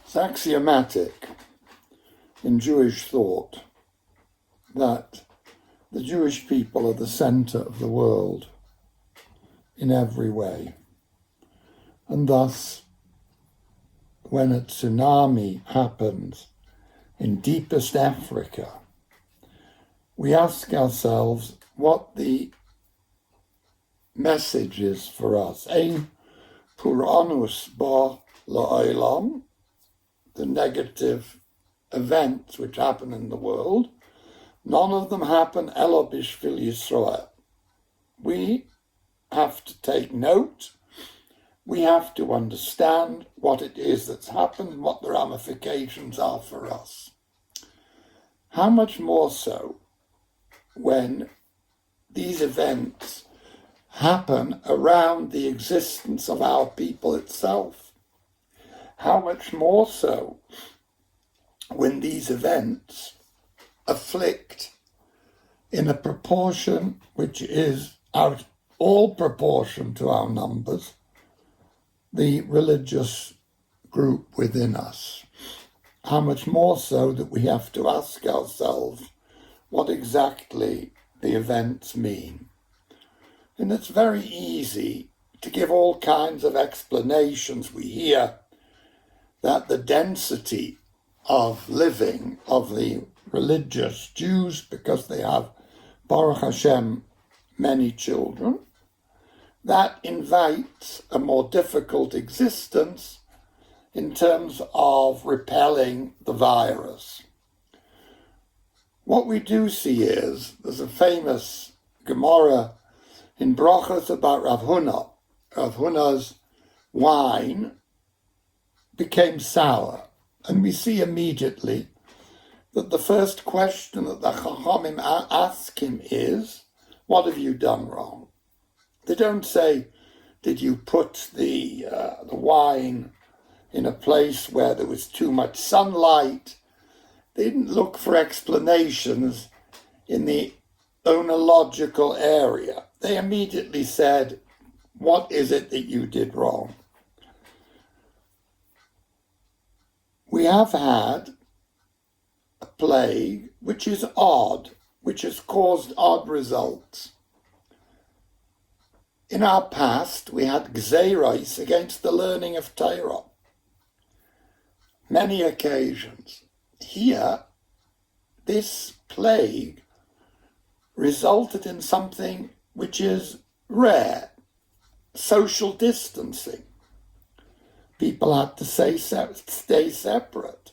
It's axiomatic in Jewish thought that the Jewish people are the center of the world in every way. And thus, when a tsunami happens in deepest Africa, we ask ourselves what the message is for us. Ein puranus ba la'olam, the negative events which happen in the world, none of them happen elo bishvil Yisrael. We have to take note. We have to understand what it is that's happened and what the ramifications are for us. How much more so when these events happen around the existence of our people itself? How much more so when these events afflict in a proportion which is out all proportion to our numbers, the religious group within us. How much more so that we have to ask ourselves what exactly the events mean. And it's very easy to give all kinds of explanations. We hear that the density of living of the religious Jews, because they have, Baruch Hashem, many children, that invites a more difficult existence in terms of repelling the virus. What we do see is, there's a famous Gemara in Brachos about Rav Huna. Rav Huna's wine became sour, and we see immediately that the first question that the Chachamim ask him is, what have you done wrong? They don't say, did you put the wine in a place where there was too much sunlight? They didn't look for explanations in the oenological area. They immediately said, what is it that you did wrong? We have had a plague which is odd, which has caused odd results. In our past, we had gzeiros against the learning of Torah. Many occasions. Here, this plague resulted in something which is rare, social distancing. People had to stay separate.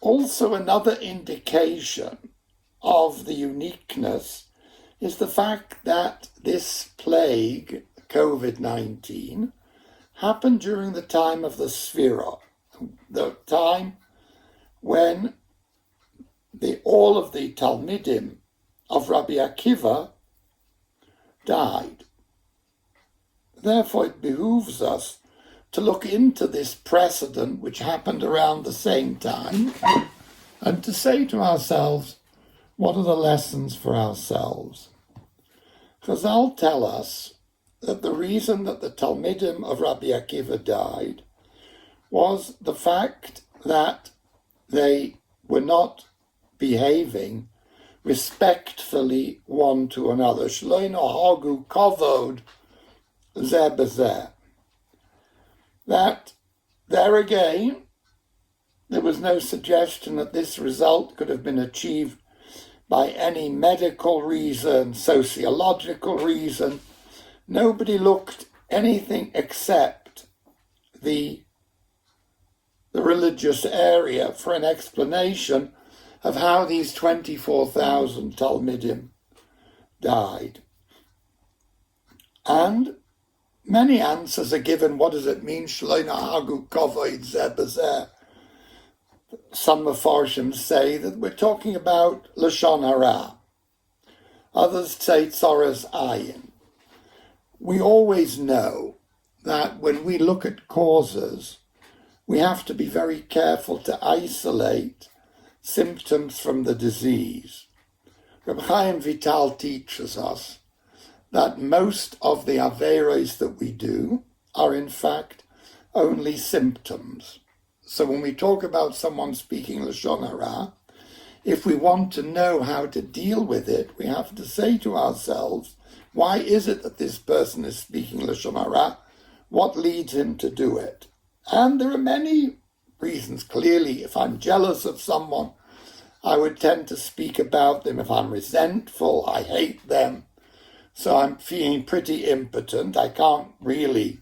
Also, another indication of the uniqueness is the fact that this plague, COVID-19, happened during the time of the Sphira, the time when all of the Talmidim of Rabbi Akiva died. Therefore, it behooves us to look into this precedent which happened around the same time and to say to ourselves, what are the lessons for ourselves? Chazal tell us that the reason that the Talmidim of Rabbi Akiva died was the fact that they were not behaving respectfully one to another. Shlo nohagu kavod zeh b'zeh. That there again, there was no suggestion that this result could have been achieved by any medical reason, sociological reason. Nobody looked anything except the religious area for an explanation of how these 24,000 Talmidim died. And many answers are given. What does it mean? Shlo nohagu kavod zeh b'zeh. Some Mefarshim say that we're talking about Lashon Hara. Others say Tzoras Ayin. We always know that when we look at causes, we have to be very careful to isolate symptoms from the disease. Reb Chaim Vital teaches us that most of the Averos that we do are in fact only symptoms. So when we talk about someone speaking Lashon Hara, if we want to know how to deal with it, we have to say to ourselves, why is it that this person is speaking Lashon Hara? What leads him to do it? And there are many reasons. Clearly, if I'm jealous of someone, I would tend to speak about them. If I'm resentful, I hate them. So I'm feeling pretty impotent. I can't really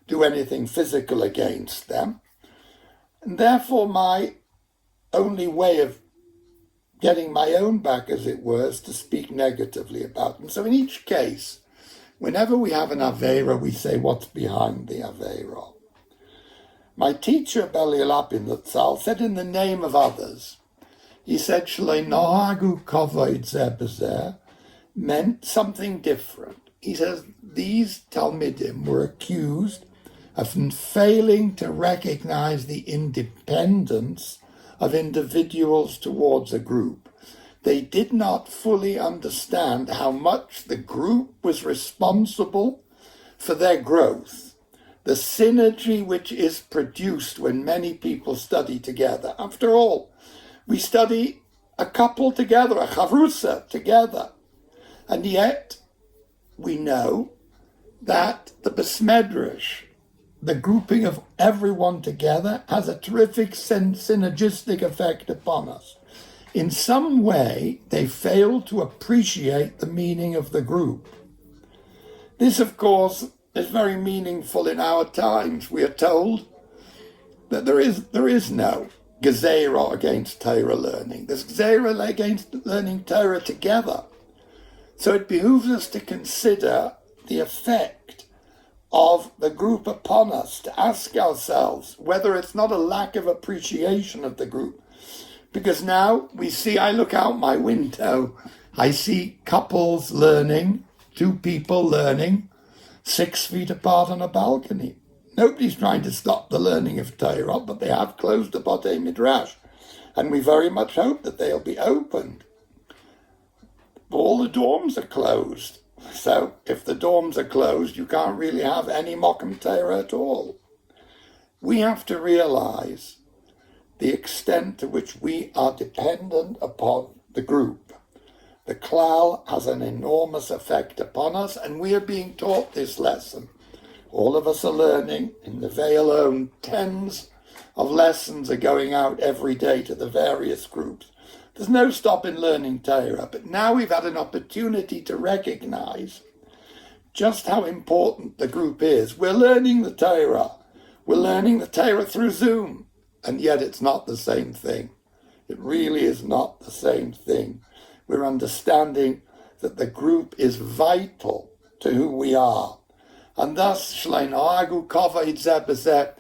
do anything physical against them. And therefore, my only way of getting my own back, as it were, is to speak negatively about them. So in each case, whenever we have an Aveira, we say what's behind the Aveira. My teacher, Beli Lapin Zatzal, said in the name of others, he said, Shlei nohagu kavod zeh b'zeh, meant something different. He says, these Talmidim were accused of failing to recognize the independence of individuals towards a group. They did not fully understand how much the group was responsible for their growth, the synergy which is produced when many people study together. After all, we study a couple together, a chavrusa together, and yet we know that the Besmedrash, the grouping of everyone together, has a terrific synergistic effect upon us. In some way, they fail to appreciate the meaning of the group. This, of course, is very meaningful in our times. We are told that there is no gezerah against Torah learning. There's gezerah against learning Torah together. So it behooves us to consider the effect of the group upon us, to ask ourselves whether it's not a lack of appreciation of the group. Because now we see, I look out my window, I see couples learning, two people learning, 6 feet apart on a balcony. Nobody's trying to stop the learning of Torah, but they have closed the Batei Midrash, and we very much hope that they'll be opened. All the dorms are closed. So if the dorms are closed, you can't really have any Mokum Torah at all. We have to realize the extent to which we are dependent upon the group. The klal has an enormous effect upon us, and we are being taught this lesson. All of us are learning. In Neve alone, tens of lessons are going out every day to the various groups. There's no stop in learning Torah, but now we've had an opportunity to recognize just how important the group is. We're learning the Torah. We're learning the Torah through Zoom, and yet it's not the same thing. It really is not the same thing. We're understanding that the group is vital to who we are. And thus, Shlei nohagu kavod zeh b'zeh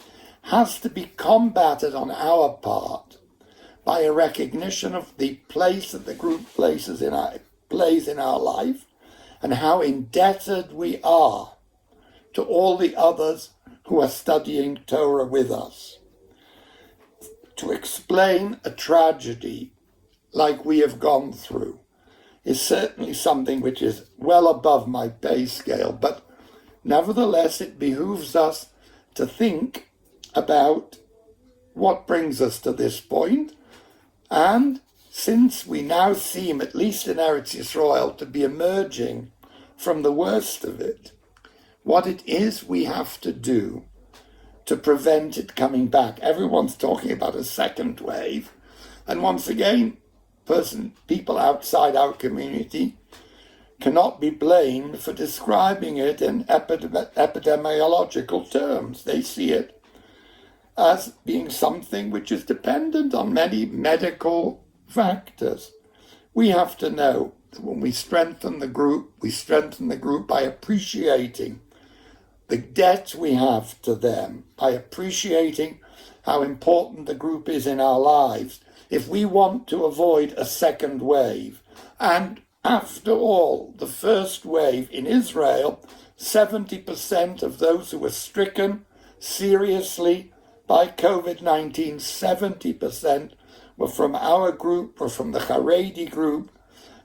has to be combated on our part by a recognition of the place that the group plays in our life, and how indebted we are to all the others who are studying Torah with us. To explain a tragedy like we have gone through is certainly something which is well above my pay scale, but nevertheless it behooves us to think about what brings us to this point. And since we now seem, at least in Eretz Yisrael, to be emerging from the worst of it, what it is we have to do to prevent it coming back. Everyone's talking about a second wave. And once again, people outside our community cannot be blamed for describing it in epidemiological terms. They see it as being something which is dependent on many medical factors. We have to know that when we strengthen the group by appreciating the debt we have to them, by appreciating how important the group is in our lives, if we want to avoid a second wave. And after all, the first wave in Israel, 70% of those who were stricken seriously by COVID-19, 70% were from our group, were from the Haredi group,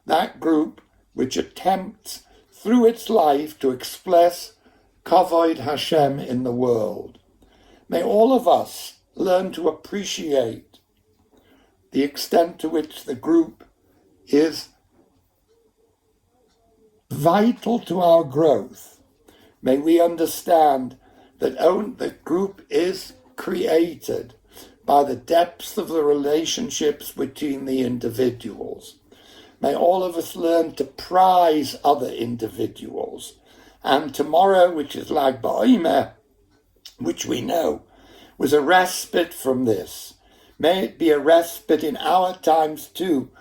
that group which attempts through its life to express Kavod Hashem in the world. May all of us learn to appreciate the extent to which the group is vital to our growth. May we understand that the group is created by the depths of the relationships between the individuals. May all of us learn to prize other individuals. And tomorrow, which is Lag BaOmer, which we know was a respite from this. May it be a respite in our times too,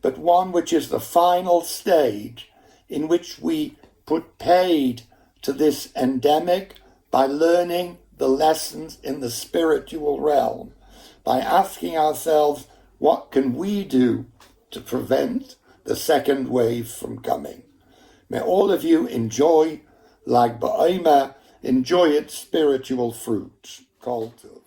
but one which is the final stage in which we put paid to this endemic by learning the lessons in the spiritual realm, by asking ourselves, what can we do to prevent the second wave from coming? May all of you enjoy Lag BaOmer, enjoy its spiritual fruits. Kol Tov.